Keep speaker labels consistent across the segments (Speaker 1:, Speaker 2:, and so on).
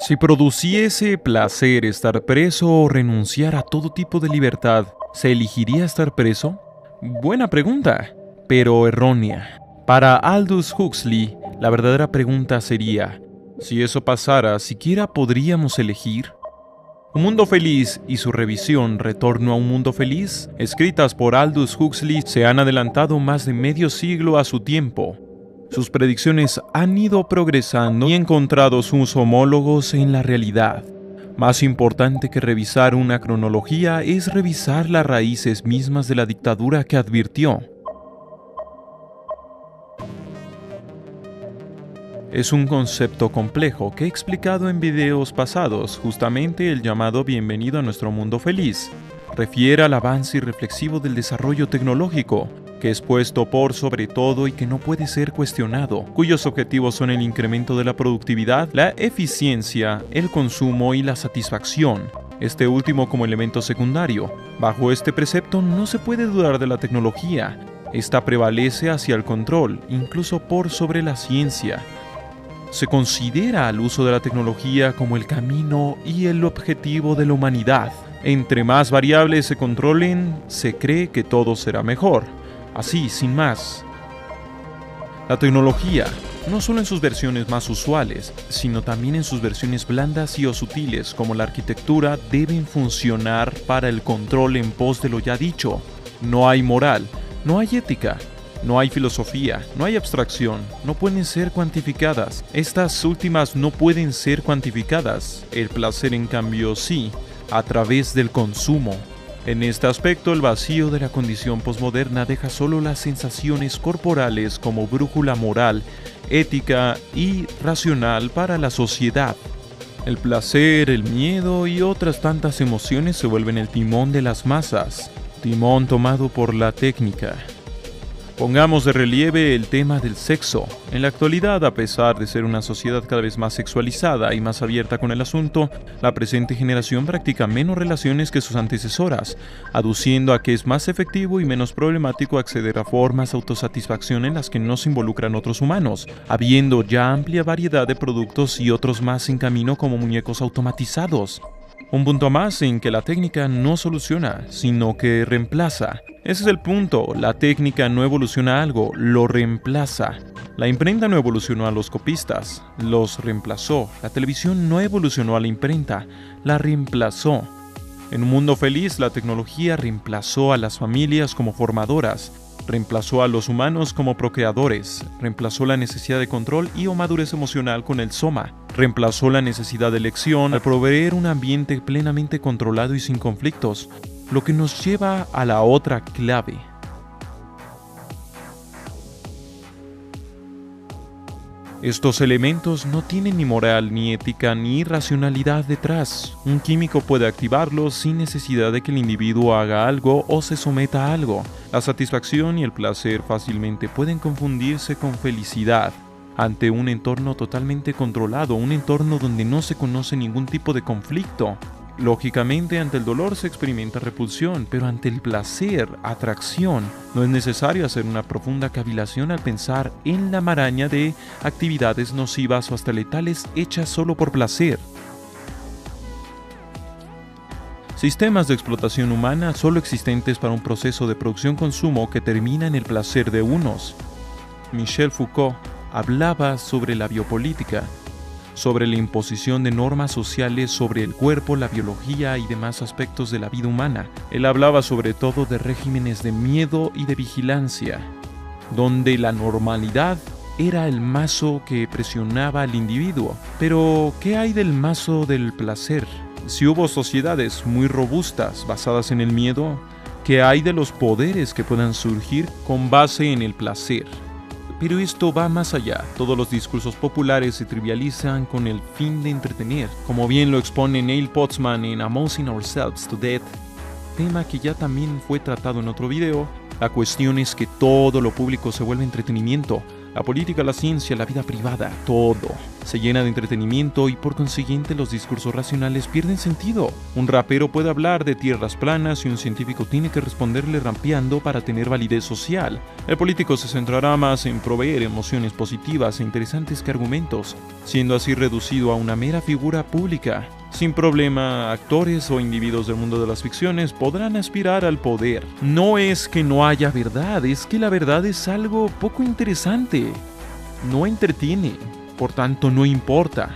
Speaker 1: Si produciese placer estar preso o renunciar a todo tipo de libertad, ¿se elegiría estar preso? Buena pregunta, pero errónea. Para Aldous Huxley, la verdadera pregunta sería, si eso pasara, ¿siquiera podríamos elegir? Un mundo feliz y su revisión Retorno a un mundo feliz, escritas por Aldous Huxley, se han adelantado más de medio siglo a su tiempo. Sus predicciones han ido progresando y encontrado sus homólogos en la realidad. Más importante que revisar una cronología es revisar las raíces mismas de la dictadura que advirtió. Es un concepto complejo que he explicado en videos pasados, justamente el llamado Bienvenido a nuestro mundo feliz. Refiere al avance irreflexivo del desarrollo tecnológico, que es puesto por sobre todo y que no puede ser cuestionado, cuyos objetivos son el incremento de la productividad, la eficiencia, el consumo y la satisfacción, este último como elemento secundario. Bajo este precepto no se puede dudar de la tecnología. Esta prevalece hacia el control, incluso por sobre la ciencia. Se considera al uso de la tecnología como el camino y el objetivo de la humanidad. Entre más variables se controlen, se cree que todo será mejor. Así, sin más. La tecnología, no solo en sus versiones más usuales, sino también en sus versiones blandas y o sutiles, como la arquitectura, deben funcionar para el control en pos de lo ya dicho. No hay moral, no hay ética, no hay filosofía, no hay abstracción, no pueden ser cuantificadas. Estas últimas no pueden ser cuantificadas, el placer en cambio sí, a través del consumo. En este aspecto, el vacío de la condición posmoderna deja solo las sensaciones corporales como brújula moral, ética y racional para la sociedad. El placer, el miedo y otras tantas emociones se vuelven el timón de las masas, timón tomado por la técnica. Pongamos de relieve el tema del sexo. En la actualidad, a pesar de ser una sociedad cada vez más sexualizada y más abierta con el asunto, la presente generación practica menos relaciones que sus antecesoras, aduciendo a que es más efectivo y menos problemático acceder a formas de autosatisfacción en las que no se involucran otros humanos, habiendo ya amplia variedad de productos y otros más en camino como muñecos automatizados. Un punto más en que la técnica no soluciona, sino que reemplaza. Ese es el punto, la técnica no evoluciona algo, lo reemplaza. La imprenta no evolucionó a los copistas, los reemplazó. La televisión no evolucionó a la imprenta, la reemplazó. En un mundo feliz, la tecnología reemplazó a las familias como formadoras, reemplazó a los humanos como procreadores, reemplazó la necesidad de control y o madurez emocional con el soma, reemplazó la necesidad de elección al proveer un ambiente plenamente controlado y sin conflictos, lo que nos lleva a la otra clave. Estos elementos no tienen ni moral, ni ética, ni racionalidad detrás. Un químico puede activarlos sin necesidad de que el individuo haga algo o se someta a algo. La satisfacción y el placer fácilmente pueden confundirse con felicidad. Ante un entorno totalmente controlado, un entorno donde no se conoce ningún tipo de conflicto. Lógicamente, ante el dolor se experimenta repulsión, pero ante el placer, atracción. No es necesario hacer una profunda cavilación al pensar en la maraña de actividades nocivas o hasta letales hechas solo por placer. Sistemas de explotación humana solo existentes para un proceso de producción-consumo que termina en el placer de unos. Michel Foucault hablaba sobre la biopolítica, sobre la imposición de normas sociales sobre el cuerpo, la biología y demás aspectos de la vida humana. Él hablaba sobre todo de regímenes de miedo y de vigilancia, donde la normalidad era el mazo que presionaba al individuo. Pero, ¿qué hay del mazo del placer? Si hubo sociedades muy robustas basadas en el miedo, ¿qué hay de los poderes que puedan surgir con base en el placer? Pero esto va más allá. Todos los discursos populares se trivializan con el fin de entretener, como bien lo expone Neil Postman en Amusing Ourselves to Death, tema que ya también fue tratado en otro video. La cuestión es que todo lo público se vuelve entretenimiento, La política, la ciencia, la vida privada, todo se llena de entretenimiento y por consiguiente los discursos racionales pierden sentido. Un rapero puede hablar de tierras planas y un científico tiene que responderle rampeando para tener validez social. El político se centrará más en proveer emociones positivas e interesantes que argumentos, siendo así reducido a una mera figura pública. Sin problema, actores o individuos del mundo de las ficciones podrán aspirar al poder. No es que no haya verdad, es que la verdad es algo poco interesante. No entretiene, por tanto no importa.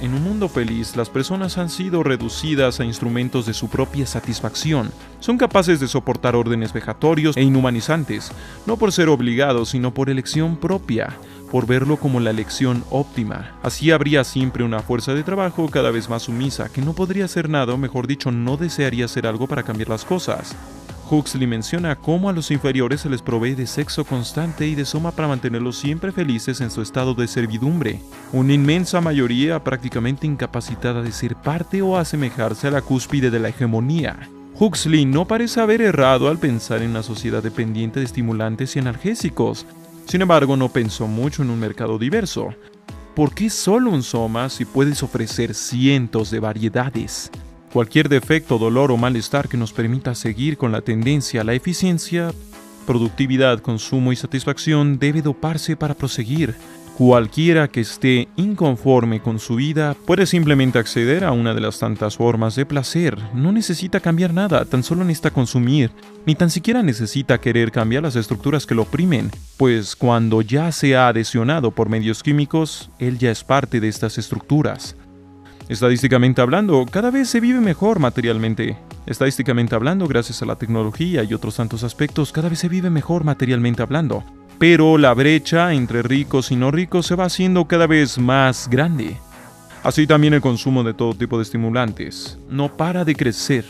Speaker 1: En un mundo feliz, las personas han sido reducidas a instrumentos de su propia satisfacción. Son capaces de soportar órdenes vejatorios e inhumanizantes, no por ser obligados, sino por elección propia, por verlo como la elección óptima. Así habría siempre una fuerza de trabajo cada vez más sumisa, que no podría hacer nada, o mejor dicho, no desearía hacer algo para cambiar las cosas. Huxley menciona cómo a los inferiores se les provee de sexo constante y de soma para mantenerlos siempre felices en su estado de servidumbre. Una inmensa mayoría prácticamente incapacitada de ser parte o asemejarse a la cúspide de la hegemonía. Huxley no parece haber errado al pensar en una sociedad dependiente de estimulantes y analgésicos. Sin embargo, no pensó mucho en un mercado diverso. ¿Por qué solo un soma si puedes ofrecer cientos de variedades? Cualquier defecto, dolor o malestar que nos permita seguir con la tendencia a la eficiencia, productividad, consumo y satisfacción debe doparse para proseguir. Cualquiera que esté inconforme con su vida puede simplemente acceder a una de las tantas formas de placer. No necesita cambiar nada, tan solo necesita consumir, ni tan siquiera necesita querer cambiar las estructuras que lo oprimen, pues cuando ya se ha adhesionado por medios químicos, él ya es parte de estas estructuras. Estadísticamente hablando, cada vez se vive mejor materialmente. Estadísticamente hablando, gracias a la tecnología y otros tantos aspectos, cada vez se vive mejor materialmente hablando. Pero la brecha entre ricos y no ricos se va haciendo cada vez más grande. Así también el consumo de todo tipo de estimulantes no para de crecer.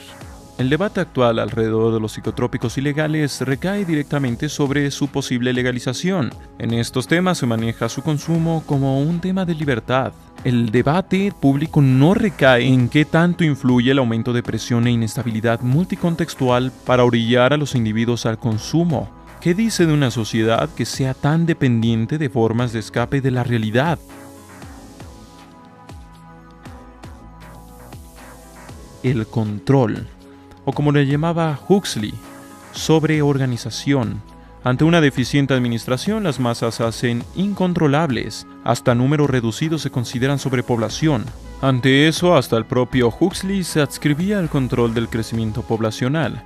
Speaker 1: El debate actual alrededor de los psicotrópicos ilegales recae directamente sobre su posible legalización. En estos temas se maneja su consumo como un tema de libertad. El debate público no recae en qué tanto influye el aumento de presión e inestabilidad multicontextual para orillar a los individuos al consumo. ¿Qué dice de una sociedad que sea tan dependiente de formas de escape de la realidad? El control, o como le llamaba Huxley, sobreorganización. Ante una deficiente administración, las masas se hacen incontrolables. Hasta números reducidos se consideran sobrepoblación. Ante eso, hasta el propio Huxley se adscribía al control del crecimiento poblacional.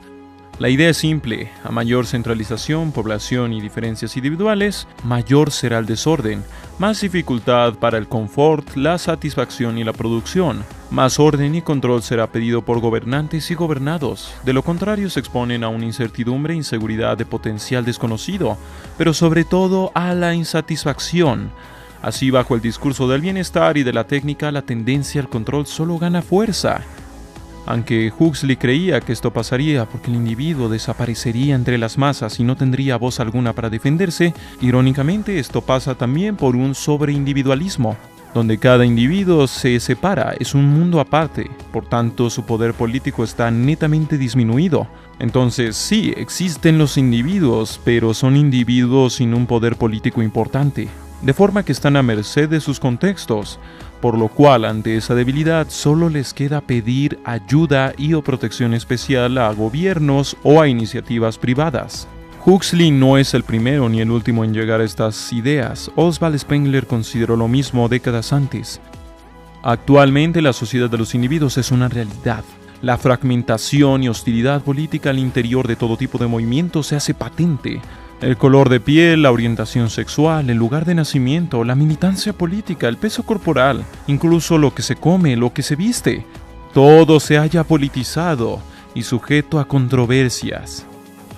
Speaker 1: La idea es simple: a mayor centralización, población y diferencias individuales, mayor será el desorden, más dificultad para el confort, la satisfacción y la producción, más orden y control será pedido por gobernantes y gobernados. De lo contrario, se exponen a una incertidumbre e inseguridad de potencial desconocido, pero sobre todo a la insatisfacción. Así, bajo el discurso del bienestar y de la técnica, la tendencia al control solo gana fuerza. Aunque Huxley creía que esto pasaría porque el individuo desaparecería entre las masas y no tendría voz alguna para defenderse, irónicamente esto pasa también por un sobreindividualismo, donde cada individuo se separa, es un mundo aparte, por tanto su poder político está netamente disminuido. Entonces sí, existen los individuos, pero son individuos sin un poder político importante, de forma que están a merced de sus contextos, por lo cual ante esa debilidad solo les queda pedir ayuda y o protección especial a gobiernos o a iniciativas privadas. Huxley no es el primero ni el último en llegar a estas ideas. Oswald Spengler consideró lo mismo décadas antes. Actualmente la sociedad de los individuos es una realidad. La fragmentación y hostilidad política al interior de todo tipo de movimiento se hace patente. El color de piel, la orientación sexual, el lugar de nacimiento, la militancia política, el peso corporal, incluso lo que se come, lo que se viste, todo se halla politizado y sujeto a controversias.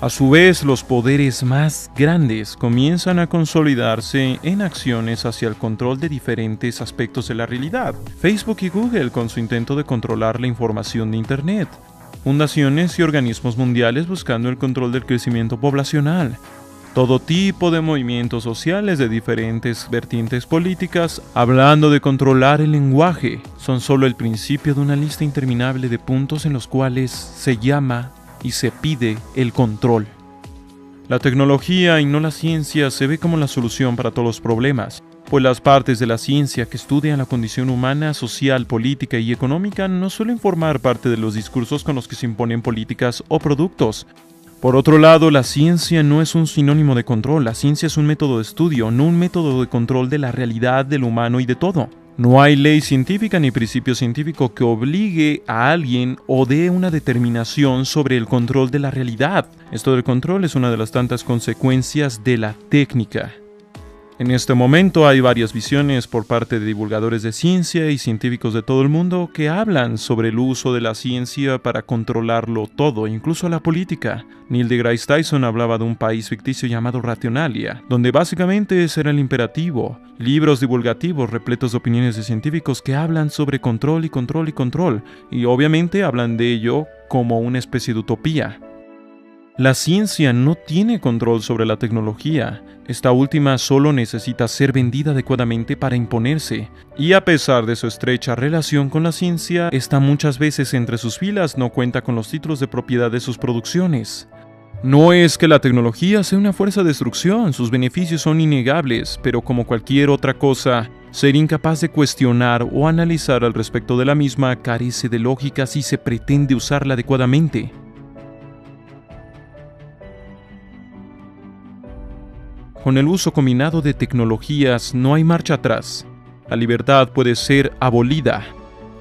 Speaker 1: A su vez, los poderes más grandes comienzan a consolidarse en acciones hacia el control de diferentes aspectos de la realidad. Facebook y Google con su intento de controlar la información de Internet. Fundaciones y organismos mundiales buscando el control del crecimiento poblacional. Todo tipo de movimientos sociales de diferentes vertientes políticas hablando de controlar el lenguaje son solo el principio de una lista interminable de puntos en los cuales se llama y se pide el control. La tecnología y no la ciencia se ve como la solución para todos los problemas, pues las partes de la ciencia que estudian la condición humana, social, política y económica no suelen formar parte de los discursos con los que se imponen políticas o productos. Por otro lado, la ciencia no es un sinónimo de control, la ciencia es un método de estudio, no un método de control de la realidad, del humano y de todo. No hay ley científica ni principio científico que obligue a alguien o dé una determinación sobre el control de la realidad. Esto del control es una de las tantas consecuencias de la técnica. En este momento hay varias visiones por parte de divulgadores de ciencia y científicos de todo el mundo que hablan sobre el uso de la ciencia para controlarlo todo, incluso la política. Neil deGrasse Tyson hablaba de un país ficticio llamado Rationalia, donde básicamente ese era el imperativo. Libros divulgativos repletos de opiniones de científicos que hablan sobre control y control y control, y obviamente hablan de ello como una especie de utopía. La ciencia no tiene control sobre la tecnología. Esta última solo necesita ser vendida adecuadamente para imponerse. Y a pesar de su estrecha relación con la ciencia, esta muchas veces entre sus filas no cuenta con los títulos de propiedad de sus producciones. No es que la tecnología sea una fuerza de destrucción, sus beneficios son innegables, pero como cualquier otra cosa, ser incapaz de cuestionar o analizar al respecto de la misma carece de lógica si se pretende usarla adecuadamente. Con el uso combinado de tecnologías no hay marcha atrás. La libertad puede ser abolida.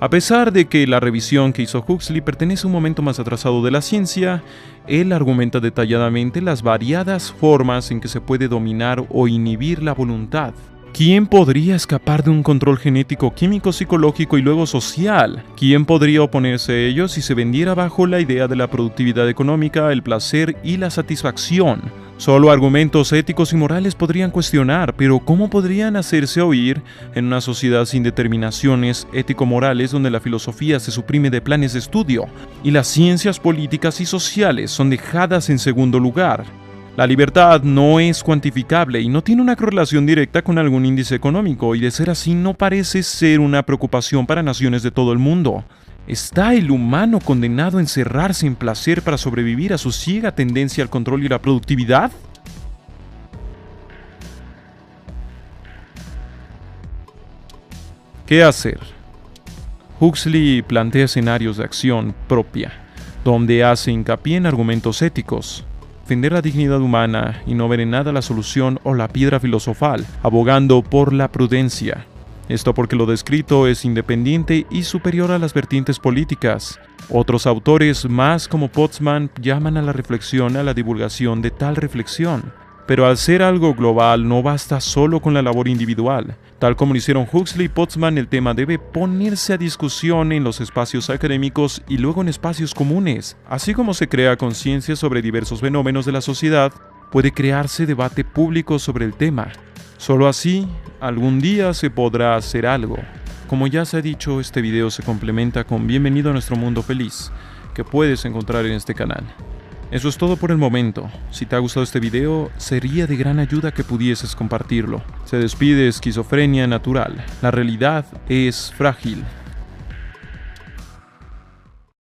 Speaker 1: A pesar de que la revisión que hizo Huxley pertenece a un momento más atrasado de la ciencia, él argumenta detalladamente las variadas formas en que se puede dominar o inhibir la voluntad. ¿Quién podría escapar de un control genético, químico, psicológico y luego social? ¿Quién podría oponerse a ello si se vendiera bajo la idea de la productividad económica, el placer y la satisfacción? Solo argumentos éticos y morales podrían cuestionar, pero ¿cómo podrían hacerse oír en una sociedad sin determinaciones ético-morales donde la filosofía se suprime de planes de estudio y las ciencias políticas y sociales son dejadas en segundo lugar? La libertad no es cuantificable y no tiene una correlación directa con algún índice económico, y de ser así no parece ser una preocupación para naciones de todo el mundo. ¿Está el humano condenado a encerrarse en placer para sobrevivir a su ciega tendencia al control y la productividad? ¿Qué hacer? Huxley plantea escenarios de acción propia, donde hace hincapié en argumentos éticos, defender la dignidad humana y no ver en nada la solución o la piedra filosofal, abogando por la prudencia. Esto porque lo descrito es independiente y superior a las vertientes políticas. Otros autores, más como Postman, llaman a la reflexión a la divulgación de tal reflexión. Pero al ser algo global no basta solo con la labor individual. Tal como lo hicieron Huxley y Postman, el tema debe ponerse a discusión en los espacios académicos y luego en espacios comunes. Así como se crea conciencia sobre diversos fenómenos de la sociedad, puede crearse debate público sobre el tema. Solo así, algún día se podrá hacer algo. Como ya se ha dicho, este video se complementa con Bienvenido a nuestro mundo feliz, que puedes encontrar en este canal. Eso es todo por el momento. Si te ha gustado este video, sería de gran ayuda que pudieses compartirlo. Se despide Esquizofrenia Natural. La realidad es frágil.